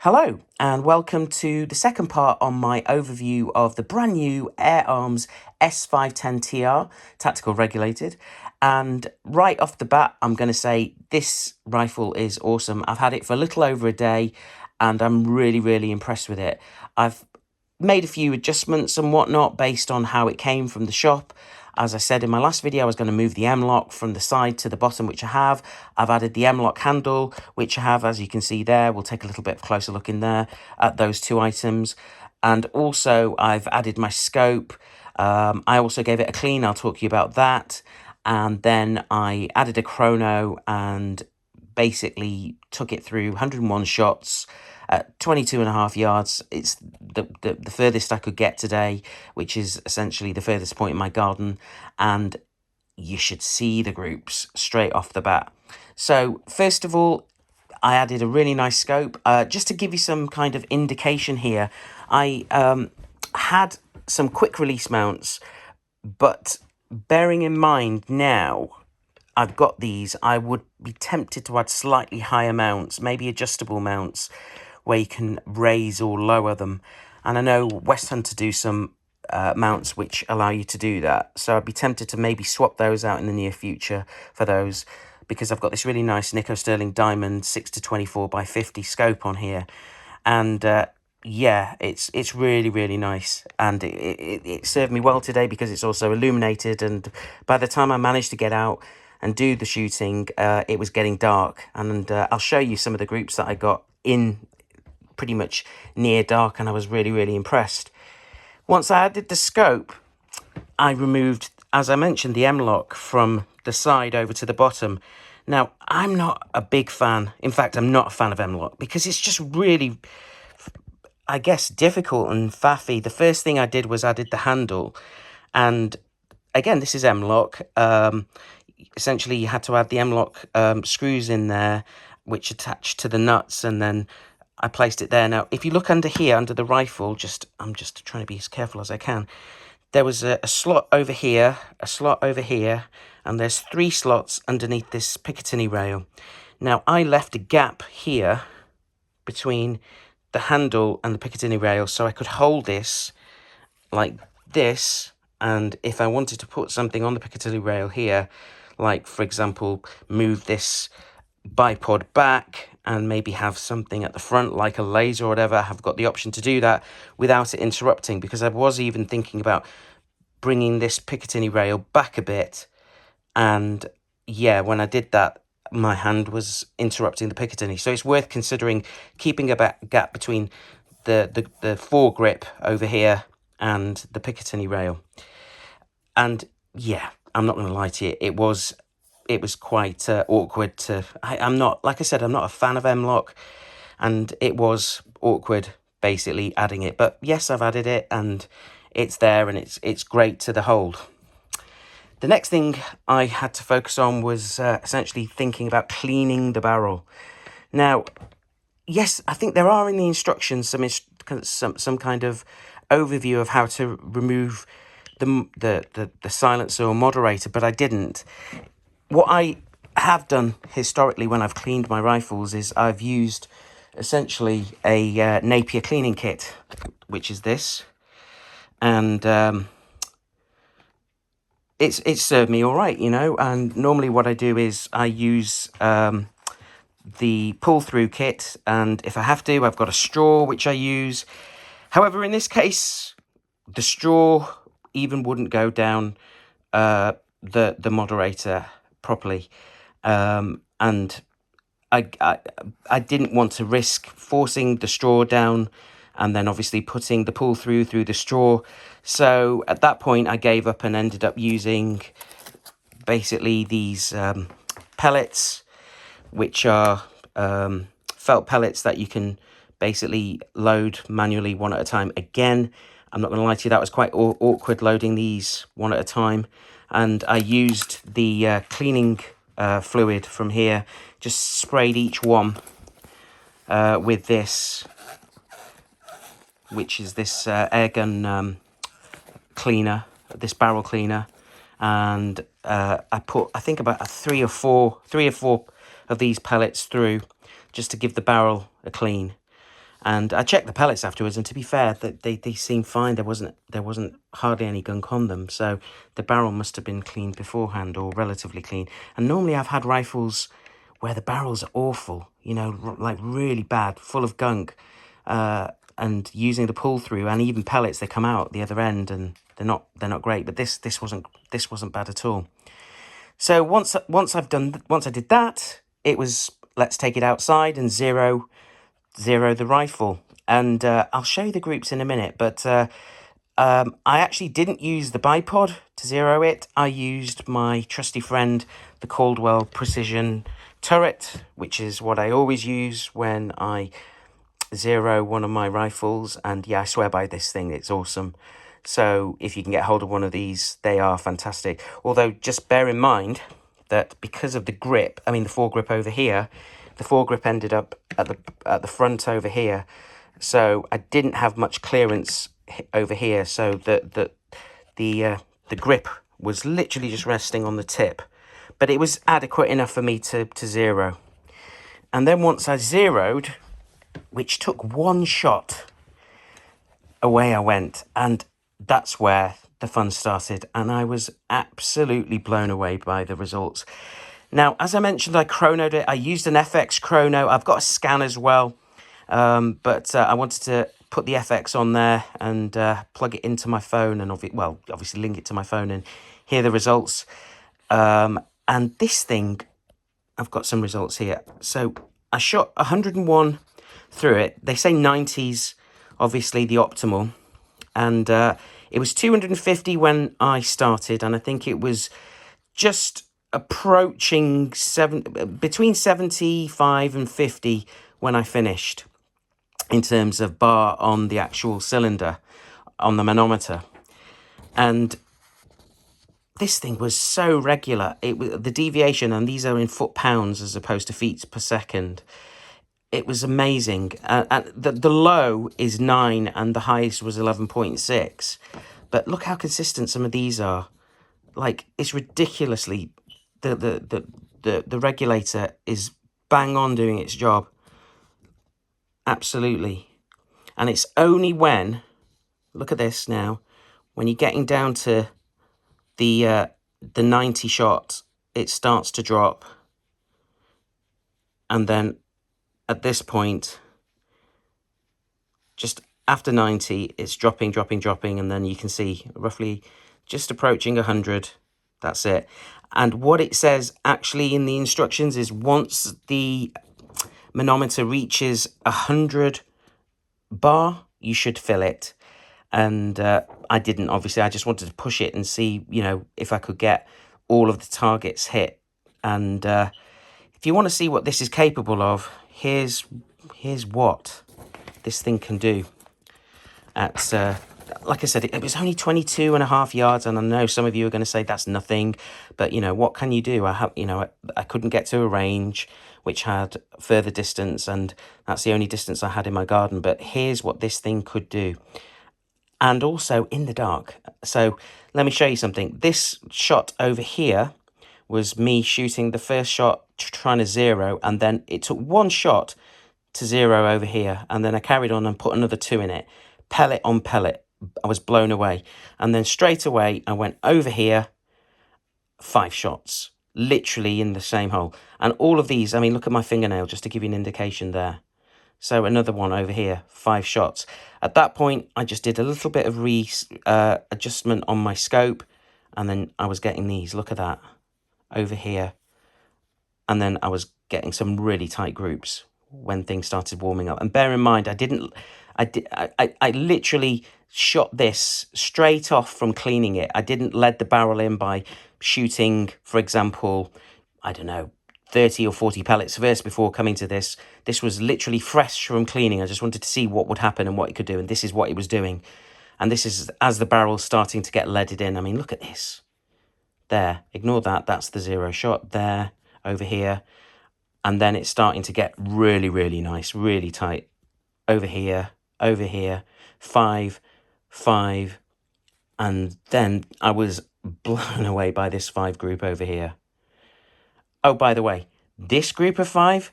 Hello and welcome to the second part on my overview of the brand new Air Arms S510 TR tactical regulated. And right off the bat, I'm going to say this rifle is awesome. I've had it for a little over a day and I'm really impressed with it. I've made a few adjustments and whatnot based on how it came from the shop. As I said in my last video, I was going to move the M-lock from the side to the bottom, which I have. I've added the M-lock handle, which I have, as you can see there. We'll take a little bit of a closer look in there at those two items. And also, I've added my scope. I also gave it a clean. I'll talk to you about that. And then I added a chrono and basically took it through 101 shots at 22.5 yards. It's the furthest I could get today, which is essentially the furthest point in my garden, and you should see the groups straight off the bat. So first of all, I added a really nice scope. Just to give you some kind of indication here, I had some quick release mounts, but bearing in mind now I've got these, I would be tempted to add slightly higher mounts, maybe adjustable mounts, where you can raise or lower them. And I know West Hunter do some mounts which allow you to do that. So I'd be tempted to maybe swap those out in the near future for those, because I've got this really nice Nico Sterling Diamond 6-24x50 scope on here. And yeah, it's really nice, and it served me well today because it's also illuminated, and by the time I managed to get out and do the shooting, it was getting dark. And I'll show you some of the groups that I got in pretty much near dark, and I was really impressed. Once I added the scope, I removed, as I mentioned, the M-lock from the side over to the bottom. Now, I'm not a big fan, in fact, I'm not a fan of M-lock because it's just really, I guess, difficult and faffy. The first thing I did was added the handle, and again, this is M-lock. Essentially, you had to add the M-lock screws in there, which attached to the nuts, and then I placed it there. Now, if you look under here, under the rifle, I'm just trying to be as careful as I can. There was a slot over here, a slot over here, and there's 3 slots underneath this Picatinny rail. Now, I left a gap here between the handle and the Picatinny rail so I could hold this like this, and if I wanted to put something on the Picatinny rail here, like, for example, move this bipod back and maybe have something at the front like a laser or whatever, I've got the option to do that without it interrupting, because I was even thinking about bringing this Picatinny rail back a bit, and yeah, when I did that, my hand was interrupting the Picatinny. So it's worth considering keeping a gap between the foregrip over here and the Picatinny rail. And yeah, I'm not going to lie to you, it was quite awkward to, I'm not, like I said, I'm not a fan of M-lock, and it was awkward basically adding it. But yes, I've added it and it's there, and it's great to the hold. The next thing I had to focus on was essentially thinking about cleaning the barrel. Now, yes, I think there are in the instructions some kind of overview of how to remove the silencer or moderator, but I didn't. What I have done historically when I've cleaned my rifles is I've used essentially a Napier cleaning kit, which is this, and it's served me all right, you know. And normally what I do is I use the pull-through kit, and if I have to, I've got a straw which I use. However, in this case, the straw even wouldn't go down the moderator properly, and I didn't want to risk forcing the straw down and then obviously putting the pull through the straw. So at that point I gave up and ended up using basically these pellets, which are felt pellets that you can basically load manually one at a time. Again, I'm not going to lie to you, that was quite awkward loading these one at a time. And I used the cleaning fluid from here, just sprayed each one with this, which is this airgun cleaner, this barrel cleaner. And I put, I think, about three or four of these pellets through, just to give the barrel a clean. And I checked the pellets afterwards, and to be fair, they seemed fine. There wasn't hardly any gunk on them, so the barrel must have been cleaned beforehand, or relatively clean. And normally I've had rifles where the barrels are awful, you know, like really bad, full of gunk, and using the pull through and even pellets, they come out the other end, and they're not great. But this wasn't bad at all. So once I did that, it was let's take it outside and zero the rifle. And I'll show you the groups in a minute, but I actually didn't use the bipod to zero it. I used my trusty friend, the Caldwell Precision turret, which is what I always use when I zero one of my rifles. And yeah, I swear by this thing, it's awesome. So if you can get hold of one of these, they are fantastic. Although just bear in mind that because of the grip, I mean the foregrip over here, the foregrip ended up at the front over here, so I didn't have much clearance over here. So the grip was literally just resting on the tip, but it was adequate enough for me to zero. And then once I zeroed, which took one shot, away I went, and that's where the fun started, and I was absolutely blown away by the results. Now, as I mentioned, I chronoed it. I used an FX chrono. I've got a scan as well, but I wanted to put the FX on there and plug it into my phone, and obviously link it to my phone and hear the results. And this thing, I've got some results here. So I shot 101 through it. They say 90's obviously the optimal, and it was 250 when I started, and I think it was just approaching between 75 and 50 when I finished, in terms of bar on the actual cylinder on the manometer. And this thing was so regular. It was the deviation, and these are in foot-pounds as opposed to feet per second. It was amazing. And the low is 9 and the highest was 11.6. But look how consistent some of these are. Like, it's ridiculously, the regulator is bang on doing its job. Absolutely. And it's only when, look at this now, when you're getting down to the 90 shot, it starts to drop. And then at this point, just after 90, it's dropping, and then you can see roughly just approaching 100. That's it. And what it says actually in the instructions is once the manometer reaches 100 bar, you should fill it. And I didn't, obviously. I just wanted to push it and see, you know, if I could get all of the targets hit. And if you want to see what this is capable of, here's what this thing can do. At like I said, it was only 22.5 yards, and I know some of you are going to say that's nothing, but you know, what can you do? I couldn't get to a range which had further distance, and that's the only distance I had in my garden. But here's what this thing could do, and also in the dark. So let me show you something. This shot over here was me shooting the first shot, trying to zero, and then it took one shot to zero over here, and then I carried on and put another 2 in it, pellet on pellet. I was blown away. And then straight away I went over here, 5 shots, literally in the same hole. And all of these, I mean, look at my fingernail, just to give you an indication there. So another one over here, 5 shots. At that point, I just did a little bit of adjustment on my scope, and then I was getting these, look at that, over here. And then I was getting some really tight groups when things started warming up. And bear in mind, I literally shot this straight off from cleaning it. I didn't lead the barrel in by shooting, for example, I don't know, 30 or 40 pellets first before coming to this. This was literally fresh from cleaning. I just wanted to see what would happen and what it could do. And this is what it was doing. And this is as the barrel's starting to get leaded in. I mean, look at this. There, ignore that. That's the zero shot there, over here. And then it's starting to get really, really nice, really tight. Over here, 5, and then I was blown away by this 5 group over here. Oh, by the way, this group of 5,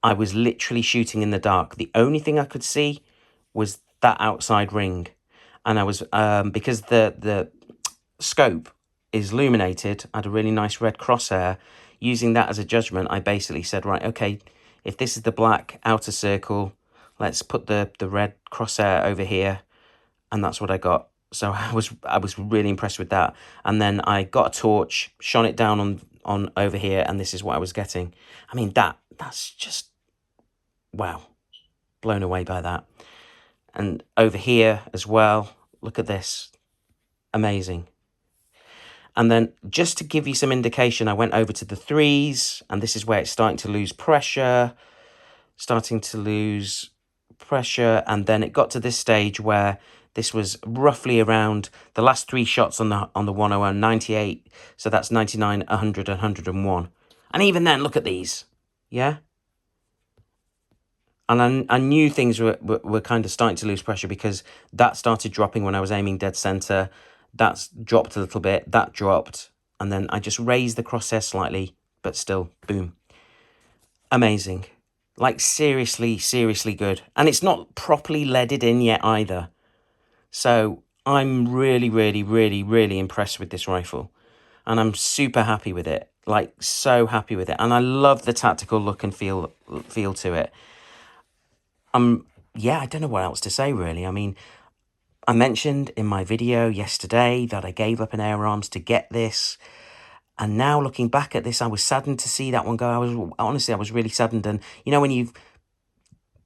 I was literally shooting in the dark. The only thing I could see was that outside ring. And I was, because the scope is illuminated, I had a really nice red crosshair. Using that as a judgment, I basically said, right, okay, if this is the black outer circle, let's put the red crosshair over here. And that's what I got. So I was really impressed with that. And then I got a torch, shone it down on over here, and this is what I was getting. I mean, that's just, wow, blown away by that. And over here as well, look at this, amazing. And then just to give you some indication, I went over to the threes, and this is where it's starting to lose pressure, and then it got to this stage where this was roughly around the last three shots on the 101, 98, so that's 99, 100, 101. And even then, look at these, yeah? And I knew things were kind of starting to lose pressure because that started dropping when I was aiming dead center. That's dropped a little bit, that dropped, and then I just raised the crosshair slightly, but still, boom. Amazing. Like, seriously, seriously good. And it's not properly leaded in yet either. So I'm really, really, really, really impressed with this rifle. And I'm super happy with it. Like, so happy with it. And I love the tactical look and feel to it. Yeah, I don't know what else to say, really. I mean, I mentioned in my video yesterday that I gave up an Air Arms to get this. And now looking back at this, I was saddened to see that one go. I was really saddened. And, you know, when you've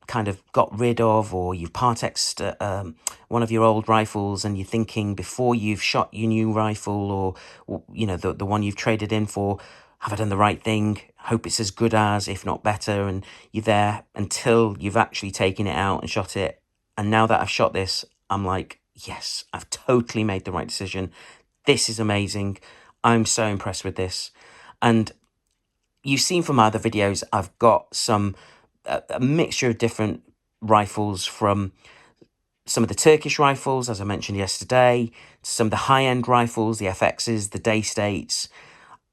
kind of got rid of, or you've Partexed one of your old rifles and you're thinking before you've shot your new rifle, or you know, the one you've traded in for, have I done the right thing? Hope it's as good as, if not better. And you're there until you've actually taken it out and shot it. And now that I've shot this, I'm like, yes, I've totally made the right decision. This is amazing. I'm so impressed with this. And you've seen from my other videos, I've got a mixture of different rifles, from some of the Turkish rifles, as I mentioned yesterday, to some of the high-end rifles, the FXs, the Day States.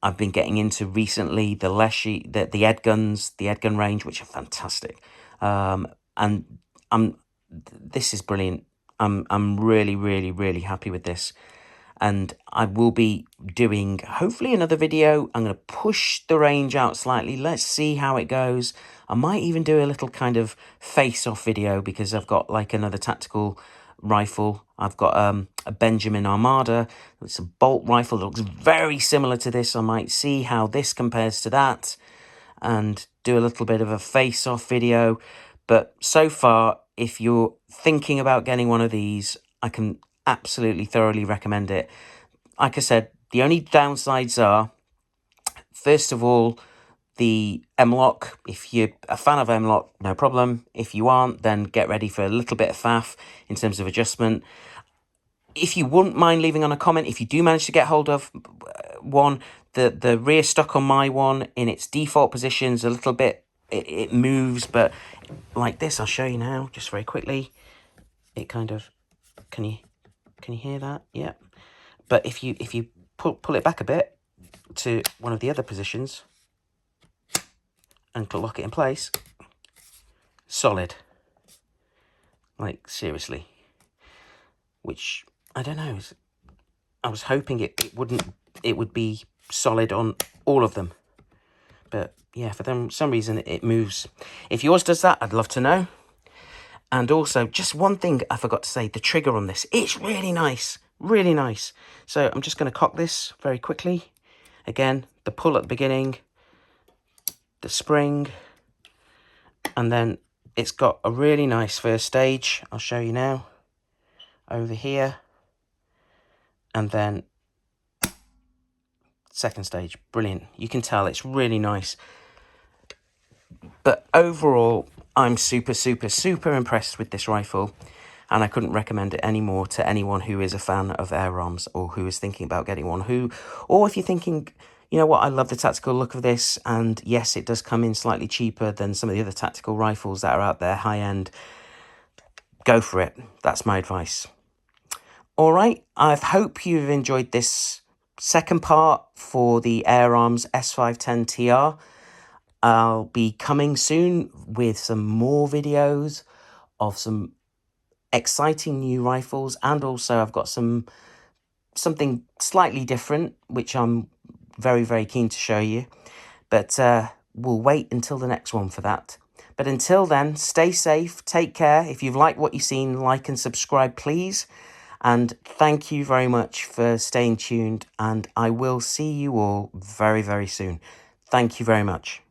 I've been getting into recently the Leshy, the Ed guns, the Ed gun range, which are fantastic. And this is brilliant. I'm really, really, really happy with this. And I will be doing, hopefully, another video. I'm going to push the range out slightly. Let's see how it goes. I might even do a little kind of face-off video, because I've got like another tactical rifle. I've got a Benjamin Armada. It's a bolt rifle that looks very similar to this. I might see how this compares to that and do a little bit of a face-off video. But so far, if you're thinking about getting one of these, I can absolutely thoroughly recommend it. Like I said, the only downsides are, first of all, the M-LOK. If you're a fan of M-LOK, no problem. If you aren't, then get ready for a little bit of faff in terms of adjustment. If you wouldn't mind leaving on a comment, if you do manage to get hold of one, the rear stock on my one in its default position's a little bit, it moves, but like this, I'll show you now, just very quickly. It kind of, can you hear that? Yeah. But if you pull it back a bit to one of the other positions and lock it in place, solid. Like, seriously. Which, I don't know, I was hoping it would be solid on all of them. But yeah, for some reason it moves. If yours does that, I'd love to know. And also, just one thing I forgot to say, the trigger on this, it's really nice, really nice. So I'm just going to cock this very quickly. Again, the pull at the beginning, the spring, and then it's got a really nice first stage. I'll show you now, over here, and then second stage. Brilliant. You can tell it's really nice. But overall, I'm super, super, super impressed with this rifle, and I couldn't recommend it any more to anyone who is a fan of Air Arms, or who is thinking about getting one, or if you're thinking, you know what, I love the tactical look of this, and yes, it does come in slightly cheaper than some of the other tactical rifles that are out there, high-end, go for it. That's my advice. All right, I hope you've enjoyed this second part for the Air Arms S510 TR. I'll be coming soon with some more videos of some exciting new rifles, and also I've got something slightly different which I'm very, very keen to show you. But we'll wait until the next one for that. But until then, stay safe, take care. If you've liked what you've seen, like and subscribe, please. And thank you very much for staying tuned. And I will see you all very, very soon. Thank you very much.